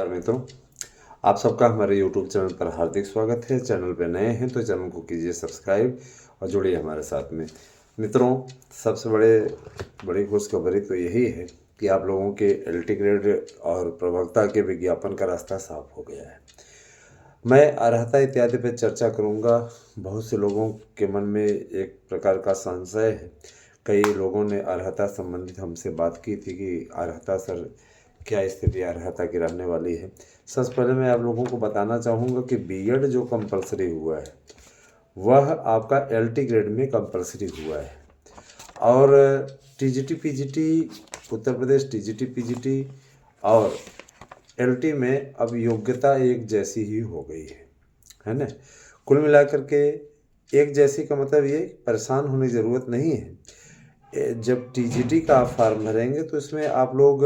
मित्रों, आप सबका हमारे YouTube चैनल पर हार्दिक स्वागत है। चैनल पे नए हैं तो चैनल को कीजिए सब्सक्राइब और जुड़िए हमारे साथ में। मित्रों, सबसे बड़ी खुशखबरी तो यही है कि आप लोगों के LT ग्रेड और प्रवक्ता के विज्ञापन का रास्ता साफ हो गया है। मैं अर्हता इत्यादि पर चर्चा करूंगा। बहुत से लोगों के मन में एक प्रकार का संशय है। कई लोगों ने अर्हता संबंधित हमसे बात की थी कि अर्हता सर, क्या स्थिति अर्हता की रहने वाली है। सबसे पहले मैं आप लोगों को बताना चाहूँगा कि BEd जो कंपलसरी हुआ है वह आपका LT ग्रेड में कंपलसरी हुआ है, और TGT PGT, Uttar Pradesh TGT PGT और LT में अब योग्यता एक जैसी ही हो गई है ना। कुल मिलाकर के एक जैसी का मतलब ये परेशान होने की ज़रूरत नहीं है। जब TGT का आप फॉर्म भरेंगे तो इसमें आप लोग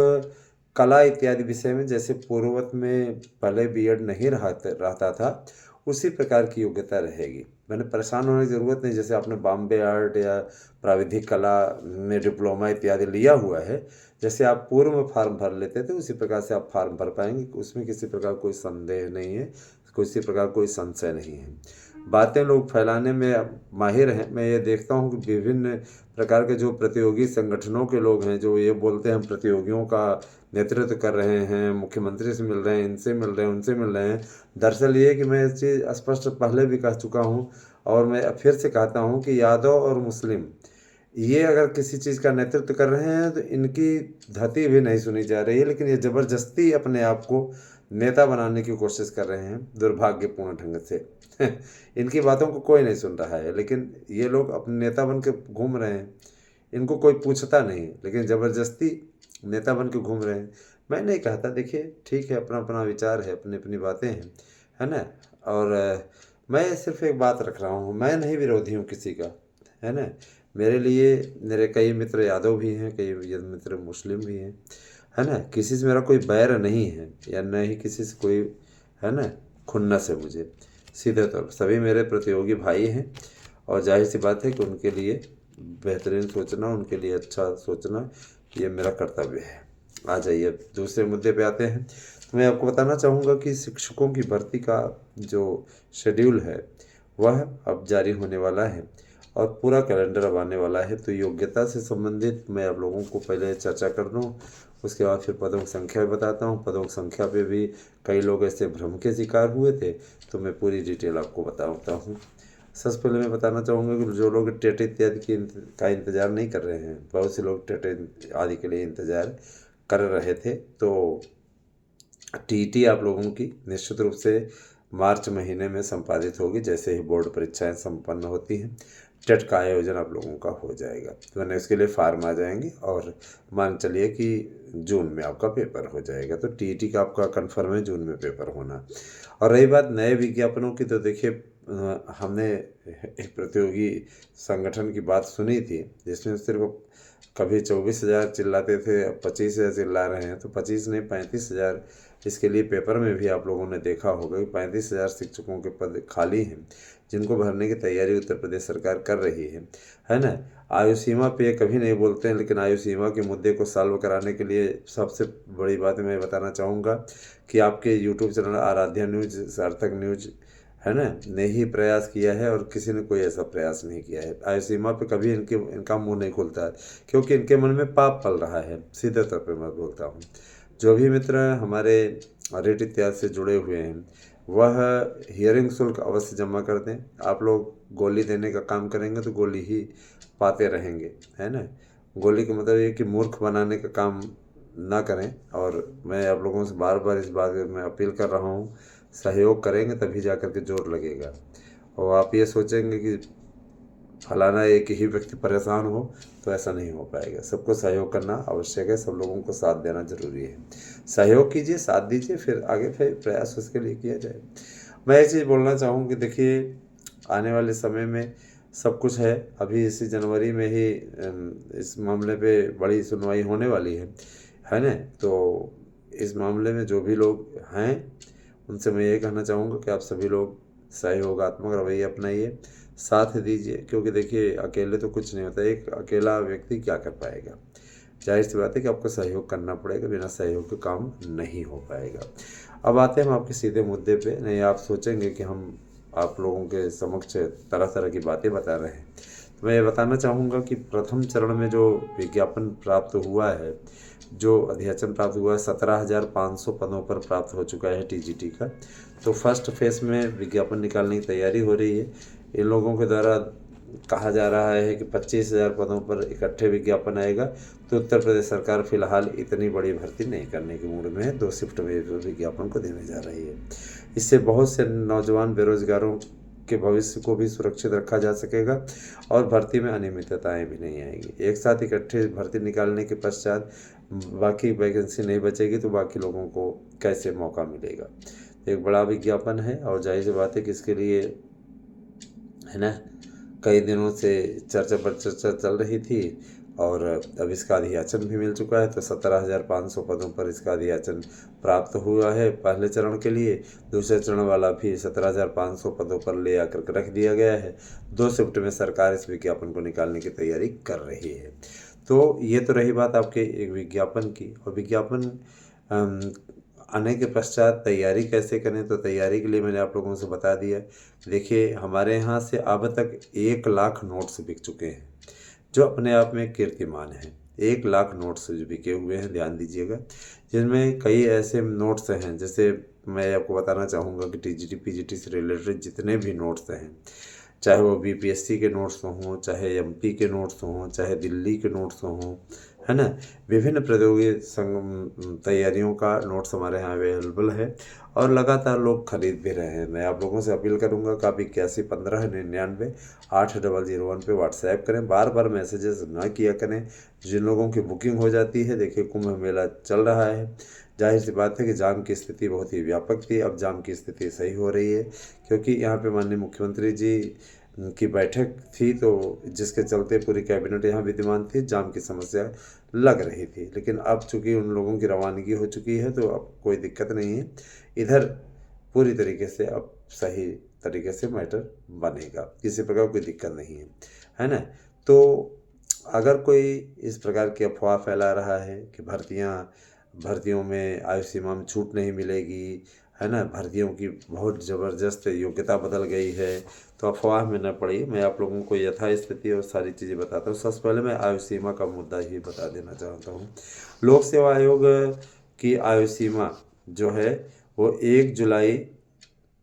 कला इत्यादि विषय में, जैसे पूर्ववत में पहले BEd नहीं रहता था, उसी प्रकार की योग्यता रहेगी। मैंने परेशान होने की ज़रूरत नहीं। जैसे आपने बॉम्बे आर्ट या प्राविधिक कला में डिप्लोमा इत्यादि लिया हुआ है, जैसे आप पूर्व में फार्म भर लेते थे उसी प्रकार से आप फार्म भर पाएंगे। उसमें किसी प्रकार कोई संदेह नहीं है, किसी प्रकार कोई संशय नहीं है। बातें लोग फैलाने में माहिर हैं। मैं ये देखता हूँ कि विभिन्न प्रकार के जो प्रतियोगी संगठनों के लोग हैं, जो ये बोलते हैं हम प्रतियोगियों का नेतृत्व कर रहे हैं, मुख्यमंत्री से मिल रहे हैं, इनसे मिल रहे हैं, उनसे मिल रहे हैं। दरअसल ये कि मैं इस चीज़ स्पष्ट पहले भी कह चुका हूँ और मैं फिर से कहता हूँ कि यादव और मुस्लिम ये अगर किसी चीज़ का नेतृत्व कर रहे हैं तो इनकी धती भी नहीं सुनी जा रही है, लेकिन ये ज़बरदस्ती अपने आप को नेता बनाने की कोशिश कर रहे हैं दुर्भाग्यपूर्ण ढंग से। इनकी बातों को कोई नहीं सुन रहा है, लेकिन ये लोग अपने नेता बन के घूम रहे हैं। इनको कोई पूछता नहीं, लेकिन ज़बरदस्ती नेता बन के घूम रहे हैं। मैं नहीं कहता, देखिए ठीक है, अपना अपना विचार है, अपनी अपनी बातें हैं, है ना। और मैं सिर्फ एक बात रख रहा हूँ, मैं नहीं विरोधी हूँ किसी का, है ना। मेरे लिए मेरे कई मित्र यादव भी हैं, कई मित्र मुस्लिम भी हैं, है ना। किसी से मेरा कोई बैर नहीं है या न ही किसी से कोई, है ना, खुन्नस है मुझे। सीधे तौर पर सभी मेरे प्रतियोगी भाई हैं और जाहिर सी बात है कि उनके लिए बेहतरीन सोचना, उनके लिए अच्छा सोचना, ये मेरा कर्तव्य है। आ जाइए दूसरे मुद्दे पे आते हैं। तो मैं आपको बताना चाहूँगा कि शिक्षकों की भर्ती का जो शेड्यूल है वह अब जारी होने वाला है और पूरा कैलेंडर अब आने वाला है। तो योग्यता से संबंधित मैं आप लोगों को पहले चर्चा कर दूँ, उसके बाद फिर पदों की संख्या भी बताता हूँ। पदों की संख्या पे भी कई लोग ऐसे भ्रम के शिकार हुए थे, तो मैं पूरी डिटेल आपको बताता हूँ। सबसे पहले मैं बताना चाहूँगा कि जो लोग टेट इत्यादि का इंतज़ार नहीं कर रहे हैं, बहुत से लोग टेट आदि के लिए इंतज़ार कर रहे थे, तो TET आप लोगों की निश्चित रूप से मार्च महीने में संपादित होगी। जैसे ही बोर्ड परीक्षाएं संपन्न होती हैं, टेट का आयोजन आप लोगों का हो जाएगा। तो मैंने इसके लिए फार्म आ जाएंगे और मान चलिए कि जून में आपका पेपर हो जाएगा। तो TET का आपका कन्फर्म है जून में पेपर होना। और रही बात नए विज्ञापनों की, तो देखिए हमने एक प्रतियोगी संगठन की बात सुनी थी जिसमें सिर्फ कभी 24,000 चिल्लाते थे, अब 25,000 चिल्ला रहे हैं। तो 25 नहीं 35,000, इसके लिए पेपर में भी आप लोगों ने देखा होगा कि 35,000 शिक्षकों के पद खाली हैं, जिनको भरने की तैयारी उत्तर प्रदेश सरकार कर रही है ना। आयु सीमा पे कभी नहीं बोलते हैं, लेकिन आयु सीमा के मुद्दे को सॉल्व कराने के लिए सबसे बड़ी बात मैं बताना चाहूँगा कि आपके YouTube चैनल आराध्या न्यूज, सार्थक न्यूज, है ना, ने ही प्रयास किया है और किसी ने कोई ऐसा प्रयास नहीं किया है। आयु सीमा पे कभी इनका मुंह नहीं खुलता है, क्योंकि इनके मन में पाप पल रहा है। सीधे तौर पे मैं बोलता हूँ, जो भी मित्र हमारे रेट इत्यादि से जुड़े हुए हैं वह हियरिंग शुल्क अवश्य जमा कर दें। आप लोग गोली देने का काम करेंगे तो गोली ही पाते रहेंगे, है ना। गोली का मतलब ये कि मूर्ख बनाने का काम ना करें। और मैं आप लोगों से बार बार इस बात में अपील कर रहा हूँ, सहयोग करेंगे तभी जा कर के जोर लगेगा। और आप ये सोचेंगे कि फलाना एक ही व्यक्ति परेशान हो, तो ऐसा नहीं हो पाएगा। सबको सहयोग करना आवश्यक है, सब लोगों को साथ देना जरूरी है। सहयोग कीजिए, साथ दीजिए, फिर आगे फिर प्रयास उसके लिए किया जाए। मैं ये चीज़ बोलना चाहूँ कि देखिए आने वाले समय में सब कुछ है। अभी इसी जनवरी में ही इस मामले पे बड़ी सुनवाई होने वाली है ना। तो इस मामले में जो भी लोग हैं उनसे मैं ये कहना चाहूँगा कि आप सभी लोग सहयोगात्मक रवैया अपनाइए, साथ दीजिए, क्योंकि देखिए अकेले तो कुछ नहीं होता। एक अकेला व्यक्ति क्या कर पाएगा, जाहिर सी बात है कि आपको सहयोग करना पड़ेगा, बिना सहयोग के काम नहीं हो पाएगा। अब आते हैं हम आपके सीधे मुद्दे पे। नहीं आप सोचेंगे कि हम आप लोगों के समक्ष तरह तरह की बातें बता रहे हैं, तो मैं ये बताना चाहूँगा कि प्रथम चरण में जो विज्ञापन प्राप्त हुआ है, जो अधियाचन प्राप्त हुआ है, 17,500 पदों पर प्राप्त हो चुका है टीजीटी का। तो फर्स्ट फेज में विज्ञापन निकालने की तैयारी हो रही है। इन लोगों के द्वारा कहा जा रहा है कि 25,000 पदों पर इकट्ठे विज्ञापन आएगा। तो उत्तर प्रदेश सरकार फिलहाल इतनी बड़ी भर्ती नहीं करने के मूड में है, 2 शिफ्ट में विज्ञापन को देने जा रही है। इससे बहुत से नौजवान बेरोजगारों के भविष्य को भी सुरक्षित रखा जा सकेगा और भर्ती में अनियमितताएं भी नहीं आएंगी। एक साथ इकट्ठे भर्ती निकालने के पश्चात बाकी वैकेंसी नहीं बचेगी तो बाकी लोगों को कैसे मौका मिलेगा। एक बड़ा विज्ञापन है और जाहिर सी बात है कि इसके लिए है ना कई दिनों से चर्चा पर चर्चा चल रही थी और अब इसका अधियाचन भी मिल चुका है। तो 17,500 पदों पर इसका अधियाचन प्राप्त हुआ है पहले चरण के लिए। दूसरे चरण वाला भी 17,500 पदों पर ले आकर रख दिया गया है। 2 शिफ्ट में सरकार इस विज्ञापन को निकालने की तैयारी कर रही है। तो ये तो रही बात आपके एक विज्ञापन की। और विज्ञापन आने के पश्चात तैयारी कैसे करें, तो तैयारी के लिए मैंने आप लोगों से बता दिया। देखिए हमारे यहाँ से अब तक 1 लाख नोट्स बिक चुके हैं, जो अपने आप में कीर्तिमान है। 1 लाख नोट्स जो बिके हुए हैं, ध्यान दीजिएगा। जिनमें कई ऐसे नोट्स हैं, जैसे मैं आपको बताना चाहूँगा कि टीजीटी पीजीटी से रिलेटेड जितने भी नोट्स हैं, चाहे वो बीपीएससी के नोट्स हों, चाहे एमपी के नोट्स हों, चाहे दिल्ली के नोट्स हों, है ना, विभिन्न प्रतियोगी संग तैयारियों का नोट्स हमारे यहाँ अवेलेबल है और लगातार लोग खरीद भी रहे हैं। मैं आप लोगों से अपील करूँगा कि आप 8115998001 पे व्हाट्सएप करें। बार बार मैसेजेस ना किया करें। जिन लोगों की बुकिंग हो जाती है, देखिए कुंभ मेला चल रहा है, जाहिर सी बात है कि जाम की स्थिति बहुत ही व्यापक थी। अब जाम की स्थिति सही हो रही है क्योंकि यहाँ पे माननीय मुख्यमंत्री जी की बैठक थी, तो जिसके चलते पूरी कैबिनेट यहाँ विद्यमान थी। जाम की समस्या लग रही थी, लेकिन अब चूंकि उन लोगों की रवानगी हो चुकी है तो अब कोई दिक्कत नहीं है। इधर पूरी तरीके से अब सही तरीके से मैटर बनेगा, किसी प्रकार कोई दिक्कत नहीं है ना। तो अगर कोई इस प्रकार की अफवाह फैला रहा है कि भर्तियों में आयु सीमा में छूट नहीं मिलेगी, है ना, भर्तियों की बहुत ज़बरदस्त योग्यता बदल गई है, तो अफवाह में न पड़ी। मैं आप लोगों को यथास्थिति और सारी चीज़ें बताता हूँ। सबसे पहले मैं आयु सीमा का मुद्दा ही बता देना चाहता हूँ। लोक सेवा आयोग की आयु सीमा जो है वो 1 जुलाई,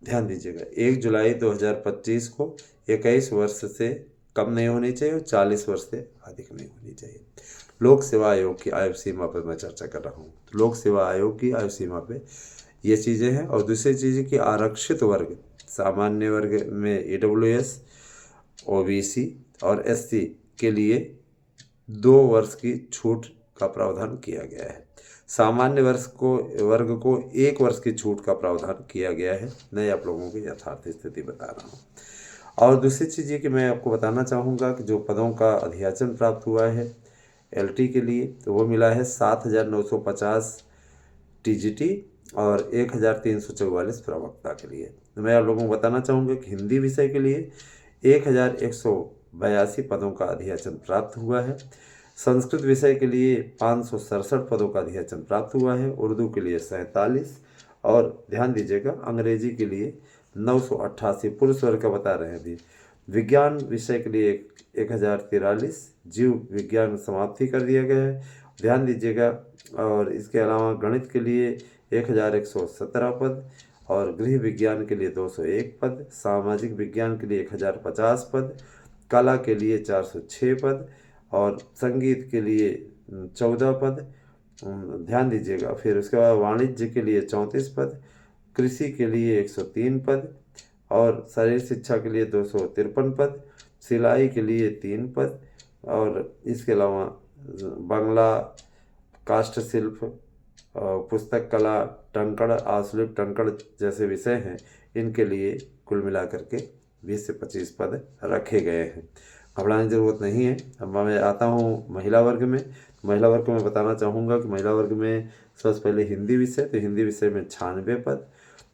ध्यान दीजिएगा, 1 जुलाई 2025 को 21 वर्ष से कम नहीं होनी चाहिए और 40 वर्ष से अधिक नहीं होनी चाहिए। लोक सेवा आयोग की आयु सीमा पर मैं चर्चा कर रहा हूँ। लोक सेवा आयोग की आयु सीमा पे ये चीज़ें हैं। और दूसरी चीज़ कि आरक्षित वर्ग, सामान्य वर्ग में EWS, OBC और SC के लिए 2 वर्ष की छूट का प्रावधान किया गया है। सामान्य वर्ग को 1 वर्ष की छूट का प्रावधान किया गया है। मैं आप लोगों की यथार्थ स्थिति बता रहा हूँ। और दूसरी चीज़ ये कि मैं आपको बताना चाहूँगा कि जो पदों का अधियाचन प्राप्त हुआ है LT के लिए, तो वो मिला है 7,950 TGT और 1,344 प्रवक्ता के लिए। तो मैं आप लोगों को बताना चाहूँगा कि हिंदी विषय के लिए 1,182 पदों का अधियाचन प्राप्त हुआ है। संस्कृत विषय के लिए 567 पदों का अधियाचन प्राप्त हुआ है। उर्दू के लिए 47 और ध्यान दीजिएगा अंग्रेजी के लिए 988, पुरुष वर्ग का बता रहे हैं अभी। विज्ञान विषय के लिए 1,043, जीव विज्ञान समाप्ति कर दिया गया है, ध्यान दीजिएगा। और इसके अलावा गणित के लिए 1,117 पद और गृह विज्ञान के लिए 201 पद, सामाजिक विज्ञान के लिए 1,050 पद, कला के लिए 406 पद और संगीत के लिए 14 पद, ध्यान दीजिएगा। फिर उसके बाद वाणिज्य के लिए 34 पद, कृषि के लिए 103 पद और शरीर शिक्षा के लिए 253 पद, सिलाई के लिए 3 पद और इसके अलावा बांग्ला, काष्ठ शिल्प, पुस्तक कला, टंकड़, आश्लिप टंकड़ जैसे विषय हैं, इनके लिए कुल मिलाकर के 20 से 25 पद रखे गए हैं। घबराने की ज़रूरत नहीं है। अब मैं आता हूँ महिला वर्ग में। महिला वर्ग में बताना चाहूँगा कि महिला वर्ग में सबसे पहले हिंदी विषय, तो हिंदी विषय में 96 पद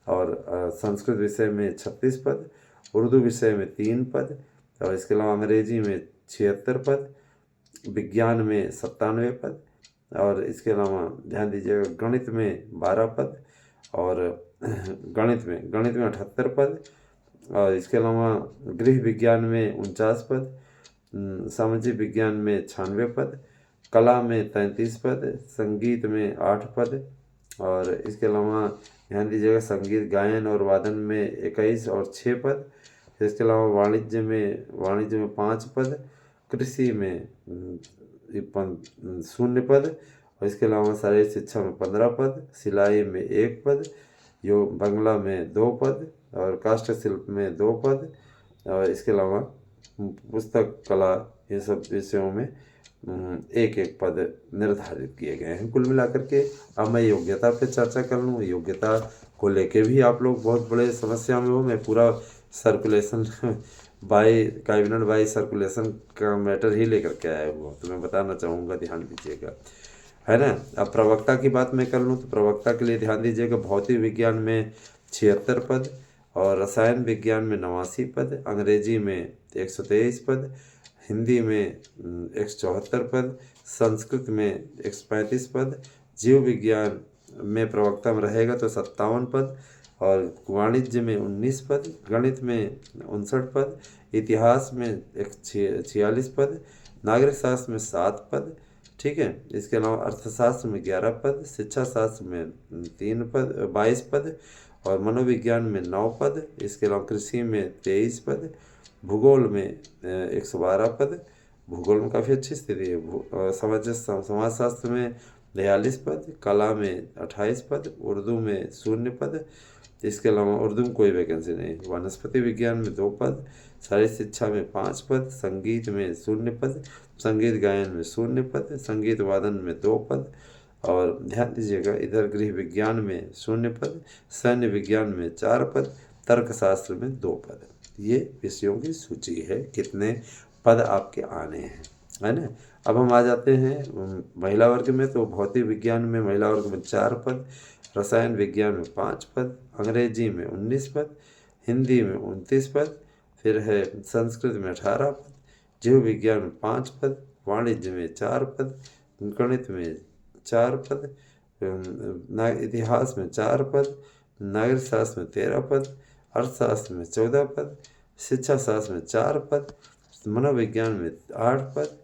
और संस्कृत विषय में 36 पद, उर्दू विषय में 3 पद और इसके अलावा अंग्रेजी में 76 पद, विज्ञान में 97 पद और इसके अलावा ध्यान दीजिएगा गणित में 12 पद, और गणित में 78 पद, और इसके अलावा गृह विज्ञान में 49 पद, सामाजिक विज्ञान में 96 पद, कला में 33 पद, संगीत में 8 पद, और इसके अलावा ध्यान दीजिएगा संगीत गायन और वादन में 21 और 6 पद। इसके अलावा वाणिज्य में 5 पद, कृषि में 0 पद, और इसके अलावा शारीरिक शिक्षा में 15 पद, सिलाई में 1 पद, बंगला में 2 पद, और काष्ठ शिल्प में 2 पद, और इसके अलावा पुस्तक कला, ये सब विषयों में 1-1 पद निर्धारित किए गए हैं। कुल मिलाकर के अब मैं योग्यता पे चर्चा कर लूँ। योग्यता को लेके भी आप लोग बहुत बड़े समस्या में हो। मैं पूरा सर्कुलेशन कैबिनेट बाई सर्कुलेशन का मैटर ही लेकर के आया हुआ, तो मैं बताना चाहूँगा, ध्यान दीजिएगा, है ना। अब प्रवक्ता की बात मैं कर लूँ तो प्रवक्ता के लिए ध्यान दीजिएगा भौतिक विज्ञान में 76 पद, और रसायन विज्ञान में 89 पद, अंग्रेजी में 123 पद, हिंदी में 174 पद, संस्कृत में 135 पद, जीव विज्ञान में प्रवक्ता में रहेगा तो 57 पद, और वाणिज्य में 19 पद, गणित में 59 पद, इतिहास में 46 पद, नागरिक शास्त्र में 7 पद, ठीक है। इसके अलावा अर्थशास्त्र में 11 पद, शिक्षा शास्त्र में 22 पद, और मनोविज्ञान में 9 पद, इसके अलावा कृषि में 23 पद, भूगोल में 112 पद, भूगोल में काफ़ी अच्छी स्थिति है। समाजशास्त्र में 42 पद, कला में 28 पद, उर्दू में 0 पद, इसके अलावा उर्दू में कोई वैकेंसी नहीं। वनस्पति विज्ञान में 2 पद, शारीरिक शिक्षा में 5 पद, संगीत में 0 पद, संगीत गायन में 0 पद, संगीत वादन में 2 पद, और ध्यान दीजिएगा इधर गृह विज्ञान में 0 पद, सैन्य विज्ञान में 4 पद, तर्कशास्त्र में 2 पद। ये विषयों की सूची है, कितने पद आपके आने हैं, है ना। अब हम आ जाते हैं महिला वर्ग में। तो भौतिक विज्ञान में महिला वर्ग में 4 पद, रसायन विज्ञान में 5 पद, अंग्रेजी में 19 पद, हिंदी में 29 पद, फिर है संस्कृत में 18 पद, जीव विज्ञान में 5 पद, वाणिज्य में 4 पद, गणित में 4 पद, इतिहास में 4 पद, नागरिक शास्त्र में 13 पद, अर्थशास्त्र में 14 पद, शिक्षा शास्त्र में 4 पद, मनोविज्ञान में 8 पद,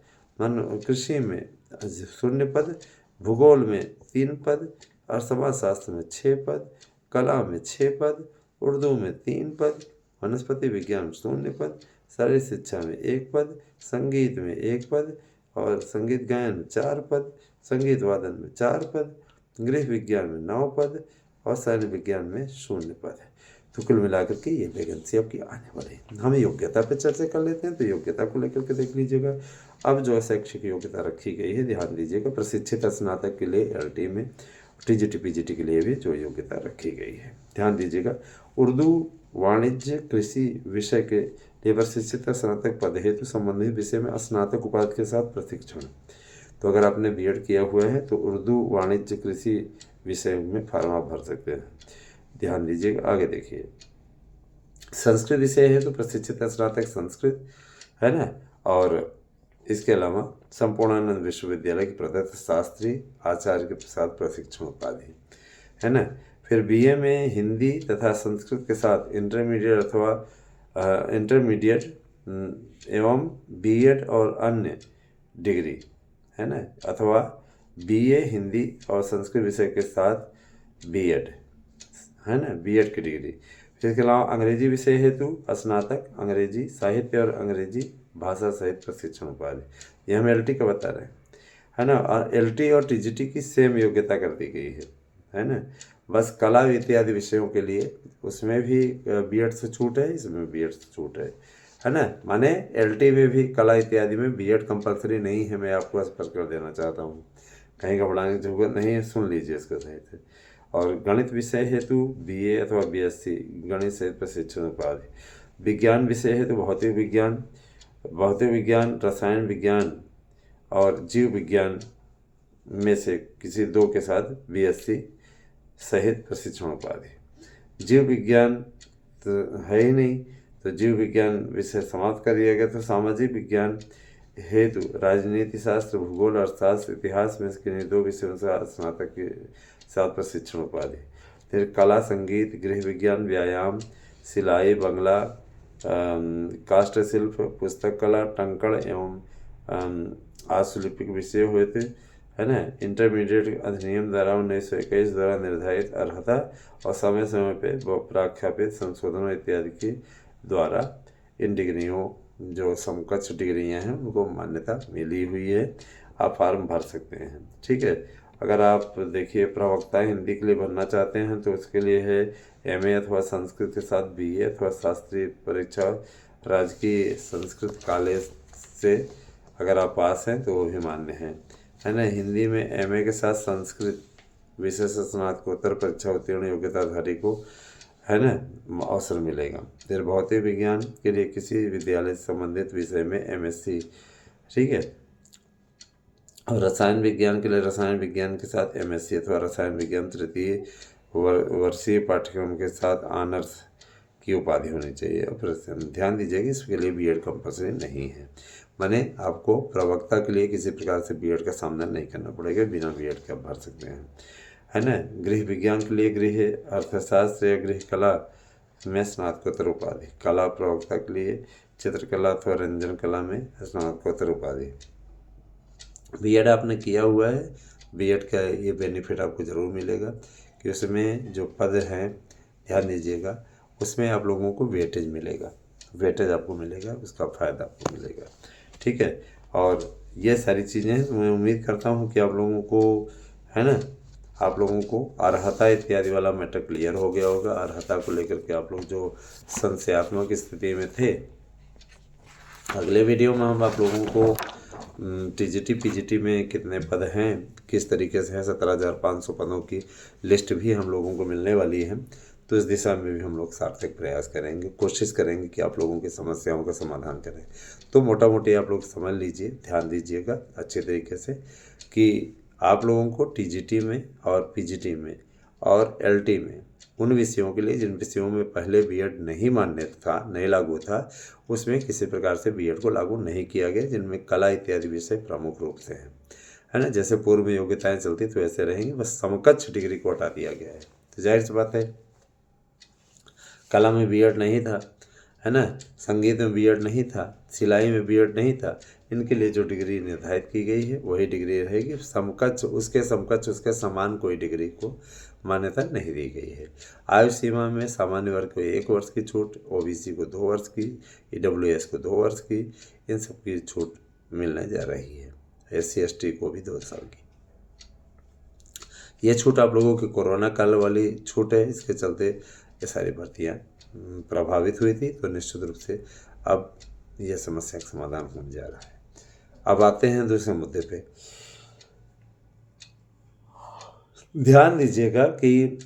कृषि में 0 पद, भूगोल में 3 पद, और समाजशास्त्र में 6 पद, कला में 6 पद, उर्दू में 3 पद, वनस्पति विज्ञान में 0 पद, शारीरिक शिक्षा में 1 पद, संगीत में 1 पद, और संगीत गायन में 4 पद, संगीत वादन में 4 पद, गृह विज्ञान में 9 पद, और सैन्य विज्ञान में 0 पद है। तो कुल मिलाकर के ये वैकेंसी आपकी आने वाली है। हम योग्यता पे चर्चा कर लेते हैं। तो योग्यता को लेकर के देख लीजिएगा। अब जो शैक्षिक योग्यता रखी गई है, ध्यान दीजिएगा, प्रशिक्षित स्नातक के लिए LT में, TGT PGT के लिए भी जो योग्यता रखी गई है, ध्यान दीजिएगा। उर्दू, वाणिज्य, कृषि विषय के लिए प्रशिक्षित स्नातक पद हेतु संबंधित विषय में स्नातक उपाधि के साथ प्रशिक्षण। तो अगर आपने BEd किया हुआ है तो उर्दू, वाणिज्य, कृषि विषय में फॉर्म आप भर सकते हैं। ध्यान दीजिएगा। आगे देखिए, संस्कृत विषय है तो प्रशिक्षित स्नातक संस्कृत, है ना। और इसके अलावा संपूर्णानंद विश्वविद्यालय के प्रदत्त शास्त्री आचार्य के साथ प्रशिक्षण उपाधि, है ना। फिर BA में हिंदी तथा संस्कृत के साथ इंटरमीडिएट एवं BEd और अन्य डिग्री, है ना, अथवा BA हिंदी और संस्कृत विषय के साथ BEd, है ना, BEd की डिग्री। फिर इसके अलावा अंग्रेजी विषय हेतु स्नातक अंग्रेजी साहित्य और अंग्रेजी भाषा सहित प्रशिक्षण उपाधि। ये हम LT का बता रहे हैं, है ना। और LT और TGT की सेम योग्यता कर दी गई है ना। बस कला इत्यादि विषयों के लिए उसमें भी BEd से छूट है, इसमें BEd से छूट है ना। माने LT में भी कला इत्यादि में BEd कंपलसरी नहीं है। मैं आपको स्पष्ट कर देना चाहता हूँ, कहीं घबराने की जरूरत नहीं है, सुन लीजिए इसका सही से। और गणित विषय हेतु BA अथवा BSc गणित सहित प्रशिक्षण उपाधि। विज्ञान विषय हेतु भौतिक विज्ञान, रसायन विज्ञान और जीव विज्ञान में से किसी 2 के साथ BSc सहित प्रशिक्षण उपाधि। जीव विज्ञान तो है ही नहीं, तो जीव विज्ञान विषय समाप्त कर दिया गया। तो सामाजिक विज्ञान हेतु राजनीति शास्त्र, भूगोल, अर्थशास्त्र, इतिहास में किन्हीं 2 विषयों से स्नातक के साथ प्रशिक्षण उपाधि। फिर कला, संगीत, गृह विज्ञान, व्यायाम, सिलाई, बंगला, काष्ठशिल्प, पुस्तक कला, टंकण एवं आशुलिपिक विषय हुए थे, है ना। इंटरमीडिएट अधिनियम द्वारा 1921 द्वारा निर्धारित अर्हता और समय समय पर प्राख्यापित संशोधनों इत्यादि के द्वारा इन डिग्रियों जो समकक्ष डिग्रियां हैं उनको मान्यता मिली हुई है। आप फार्म भर सकते हैं, ठीक है। अगर आप देखिए प्रवक्ता हिंदी के लिए भरना चाहते हैं तो उसके लिए है एमए अथवा संस्कृत के साथ बीए अथवा शास्त्रीय परीक्षा राजकीय संस्कृत कॉलेज से अगर आप पास हैं तो वो भी मान्य है ना। हिंदी में एमए के साथ संस्कृत विशेष स्नातकोत्तर परीक्षा उत्तीर्ण योग्यताधारी को, है ना, अवसर मिलेगा। फिर भौतिक विज्ञान के लिए किसी विद्यालय से संबंधित विषय में एमएससी, ठीक है। और रसायन विज्ञान के लिए रसायन विज्ञान के साथ एमएससी अथवा रसायन विज्ञान तृतीय वर्षीय पाठ्यक्रम के साथ ऑनर्स की उपाधि होनी चाहिए। और ध्यान दीजिएगा इसके लिए बीएड कंपल्सरी नहीं है, माने आपको प्रवक्ता के लिए किसी प्रकार से बीएड का सामना नहीं करना पड़ेगा, बिना बीएड के आप भर सकते हैं, है ना। गृह विज्ञान के लिए गृह अर्थशास्त्र या गृह कला में स्नातकोत्तर उपाधि। कला प्रवक्ता के लिए चित्रकला अथवा रंजन कला में स्नातकोत्तर उपाधि। बीएड आपने किया हुआ है, बीएड का ये बेनिफिट आपको ज़रूर मिलेगा कि उसमें जो पद हैं, ध्यान दीजिएगा, उसमें आप लोगों को वेटेज मिलेगा, वेटेज आपको मिलेगा, उसका फ़ायदा आपको मिलेगा, ठीक है। और ये सारी चीज़ें मैं उम्मीद करता हूँ कि आप लोगों को, है ना, आप लोगों को अर्हता इत्यादि वाला मैटर क्लियर हो गया होगा। अर्हता को लेकर के आप लोग जो संशयात्मक स्थिति में थे, अगले वीडियो में हम आप लोगों को टीजीटी पीजीटी में कितने पद हैं, किस तरीके से हैं, 17,500 पदों की लिस्ट भी हम लोगों को मिलने वाली है। तो इस दिशा में भी हम लोग सार्थक प्रयास करेंगे, कोशिश करेंगे कि आप लोगों की समस्याओं का समाधान करें। तो मोटा मोटी आप लोग समझ लीजिए, ध्यान दीजिएगा अच्छे तरीके से कि आप लोगों को टीजीटी में और पीजीटी में और एलटी में उन विषयों के लिए जिन विषयों में पहले बीएड नहीं मान्य था, नहीं लागू था, उसमें किसी प्रकार से बीएड को लागू नहीं किया गया, जिनमें कला इत्यादि विषय प्रमुख रूप से हैं, है ना। जैसे पूर्व में योग्यताएं चलती तो वैसे रहेंगी, बस समकक्ष डिग्री को हटा दिया गया है। तो जाहिर सी बात है कला में बीएड नहीं था, है ना, संगीत में बीएड नहीं था, सिलाई में बीएड नहीं था, इनके लिए जो डिग्री निर्धारित की गई है वही डिग्री रहेगी। समकक्ष, उसके समकक्ष, उसके समान कोई डिग्री को मान्यता नहीं दी गई है। आयु सीमा में सामान्य वर्ग को 1 वर्ष की छूट, ओबीसी को 2 वर्ष की, ईडब्ल्यूएस को 2 वर्ष की, इन सब की छूट मिलने जा रही है। एससी एसटी को भी 2 साल की। ये छूट आप लोगों की कोरोना काल वाली छूट है, इसके चलते ये सारी भर्तियाँ प्रभावित हुई थी। तो निश्चित रूप से अब यह समस्या का समाधान होने जा रहा है। अब आते हैं दूसरे मुद्दे पे। ध्यान दीजिएगा कि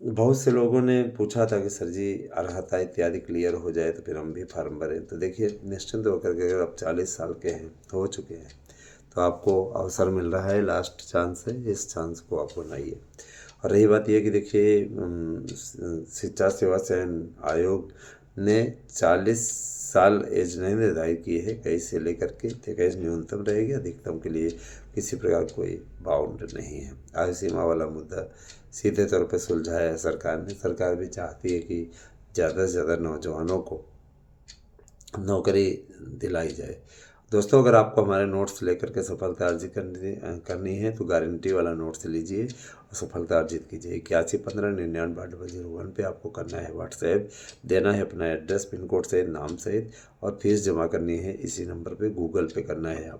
बहुत से लोगों ने पूछा था कि सर जी अर्हता इत्यादि क्लियर हो जाए तो फिर हम भी फार्म भरें। तो देखिए निश्चिंत होकर के, अगर आप 40 साल के हैं, हो चुके हैं, तो आपको अवसर मिल रहा है, लास्ट चांस है, इस चांस को आप बनाइए। और रही बात यह कि देखिए शिक्षा सेवा चयन आयोग ने 40 साल एज नहीं निर्धारित की है, 21 से लेकर के 21 न्यूनतम रहेगी, अधिकतम के लिए किसी प्रकार कोई बाउंड नहीं है। आयु सीमा वाला मुद्दा सीधे तौर पर सुलझाया है सरकार ने। सरकार भी चाहती है कि ज़्यादा से ज़्यादा नौजवानों को नौकरी दिलाई जाए। दोस्तों, अगर आपको हमारे नोट्स लेकर के सफलता अर्जित करनी है तो गारंटी वाला नोट्स लीजिए और सफलता अर्जित कीजिए। 8115998801 पे आपको करना है व्हाट्सएप, देना है अपना एड्रेस, पिन कोड सहित, नाम सहित, और फीस जमा करनी है इसी नंबर पे, गूगल पे करना है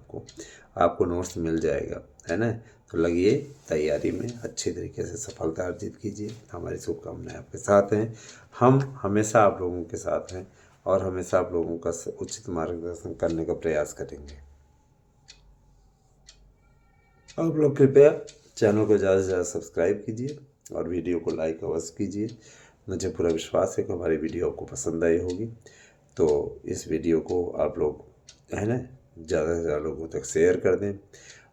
आपको नोट्स मिल जाएगा, है ना। तो लगिए तैयारी में, अच्छी तरीके से सफलता अर्जित कीजिए। हमारी शुभकामनाएं आपके साथ हैं, हम हमेशा आप लोगों के साथ हैं और हमेशा आप लोगों का उचित मार्गदर्शन करने का प्रयास करेंगे। आप लोग कृपया चैनल को ज़्यादा से ज़्यादा सब्सक्राइब कीजिए और वीडियो को लाइक अवश्य कीजिए। मुझे पूरा विश्वास है कि हमारी वीडियो आपको पसंद आई होगी। तो इस वीडियो को आप लोग, है ना, ज़्यादा से ज़्यादा लोगों तक शेयर कर दें।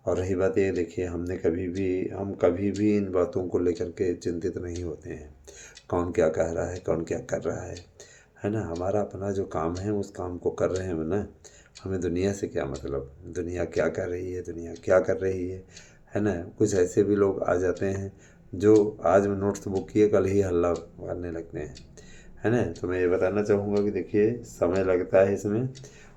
और रही बात ये, देखिए हम कभी भी इन बातों को लेकर के चिंतित नहीं होते हैं, कौन क्या कह रहा है, कौन क्या कर रहा है ना। हमारा अपना जो काम है उस काम को कर रहे हैं ना, हमें दुनिया से क्या मतलब, दुनिया क्या कर रही है, दुनिया क्या कर रही है ना। कुछ ऐसे भी लोग आ जाते हैं जो आज में नोट्स बुक किए कल ही हल्ला करने लगते हैं, है ना। तो मैं ये बताना चाहूँगा कि देखिए समय लगता है इसमें,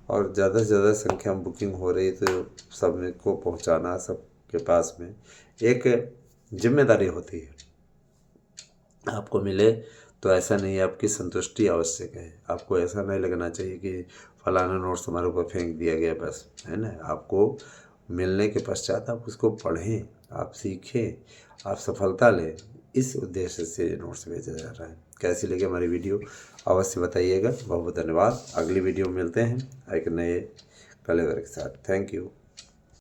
और ज़्यादा से ज़्यादा संख्या में बुकिंग हो रही तो सब में को पहुँचाना सबके पास में एक जिम्मेदारी होती है। आपको मिले तो ऐसा नहीं है, आपकी संतुष्टि आवश्यक है। आपको ऐसा नहीं लगना चाहिए कि फलाना नोट्स हमारे ऊपर फेंक दिया गया बस, है ना। आपको मिलने के पश्चात आप उसको पढ़ें, आप सीखें, आप सफलता लें, इस उद्देश्य से ये नोट्स भेजा जा रहा है। कैसी लगी हमारी वीडियो अवश्य बताइएगा। बहुत बहुत धन्यवाद। अगली वीडियो में मिलते हैं एक नए कलेवर के साथ। Thank you.